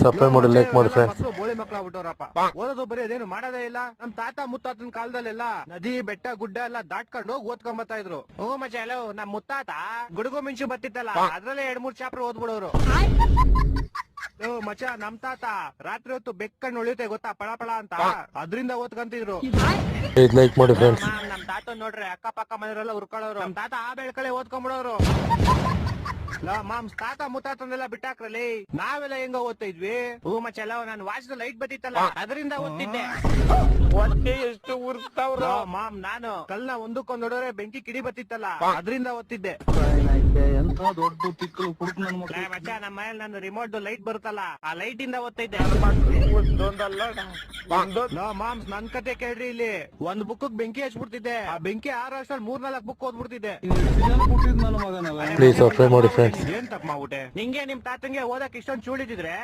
Subscribe ಮಾಡಿ like ಮಾಡಿ friends. ಮಕ್ಕಳು ಬೋಳಿ ಮಕ್ಕಳು ಆಗ್ಬಿಟ್ಟವ್ರಪ್ಪ. ಓದೋದು ಬರೀ ಅದೇನು ಮಾಡೋದೇ ಇಲ್ಲ. ನಮ್ ತಾತ ಮುತ್ತಾತನ ಕಾಲದಲ್ಲೆಲ್ಲ ನದಿ ಬೆಟ್ಟ ಗುಡ್ಡ ಎಲ್ಲ ದಾಟ್ಕೊಂಡು ಹೋಗಿ ಓದ್ಕೊಂಡ್ ಬರ್ತಾ ಇದ್ರು. ಹ್ಞೂ ಮಚ್ಚ ಎಲ್ಲೋ ನಮ್ ಮುತ್ತಾತ ಗುಡುಗು ಮಿಂಚು ಬರ್ತಿತ್ತಲ್ಲ ಅದ್ರಲ್ಲೇ 2-3 ಚಾಪ್ಟರ್ ಓದ್ಬಿಡೋರು. ಮಚ್ಚ ನಮ್ ತಾತ ರಾತ್ರಿ ಹೊತ್ತು ಬೆಕ್ಕಣ್ಣು ಉಳಿಯುತ್ತೆ ಗೊತ್ತಾ ಪಳ ಪಳ ಅಂತ ಅದ್ರಿಂದ ಓದ್ಕಂತಿದ್ರು. ಲೈಕ್ ಮಾಡಿ ಫ್ರೆಂಡ್ಸ್. ನಮ್ ತಾತ ನೋಡ್ರಿ ಅಕ್ಕ ಪಕ್ಕ ಮನೆಯವರೆಲ್ಲ ಉರ್ಕೊಳ್ಳೋರು. ನಮ್ ತಾತ ಆ ಬೆಳ್ಕಳೆ ಓದ್ಕೊಂಡ್ಬಿಡೋರು. ಮಾಮ್ ತಾತ ಮುತ್ತಾತನೆಲ್ಲ ಬಿಟ್ಟಾಕ್ರಲ್ಲಿ ನಾವೆಲ್ಲ ಹೆಂಗ ಓದ್ತಾ ಇದ್ವಿ. ಹೂ ಮಚ್ಚ ನಾನು ವಾಚ್ದ ಲೈಟ್ ಬತ್ತಿತ್ತಲ್ಲ ಅದರಿಂದ ಓದ್ತಿದ್ದೆ. ಎಷ್ಟು ಉರ್ತಾವ್ರ ಮಾಮ್ ನಾನು ಕಲ್ನ ಒಂದಕ್ಕೊಂದ್ ನೋಡೋರೆ ಬೆಂಕಿ ಕಿಡಿ ಬತ್ತಿತ್ತಲ್ಲ ಅದರಿಂದ ಓದ್ತಿದ್ದೆ. ಎಂತ ದೊಡ್ಡ ತಿಕ್ಕಲು ಕುಡುಕ್ ನನ್ ಮಚ್ಚ ನಮ್ಮ ಮನೇಲಿ ನಾನು ರಿಮೋಟ್ ಲೈಟ್ ಬರುತ್ತಲ್ಲ ಆ ಲೈಟ್ ಇಂದ ಓದ್ತಿದ್ದೆ. ಮಾಮ್ಸ್ ನನ್ ಕತೆ ಕೇಳ್ರಿ ಇಲ್ಲಿ ಒಂದ್ ಬುಕ್ ಬೆಂಕಿ ಹಚ್ಬಿಡ್ತಿದ್ದೆ. ಆ ಬೆಂಕಿ 6 ವರ್ಷದಲ್ಲಿ 3-4 ಬುಕ್ ಓದ್ಬಿಡ್ತಿದ್ದೆ. ಕೊಟ್ಟಿದ್ ನನ್ನ ಮಗನಲ್ಲ. ಪ್ಲೀಸ್ ಸಬ್ಸ್ಕ್ರೈಬ್ ಮಾಡಿ ಫ್ರೆಂಡ್ಸ್. ಏನ್ ತಪ್ಪ ಮಾಡ್ಬಿಟ್ಟೆ ನಿಂಗೆ ನಿಮ್ ತಾತಂಗೆ ಓದಕ್ ಇಷ್ಟೊಂದು ಚೂಳಿದಿದ್ರೆ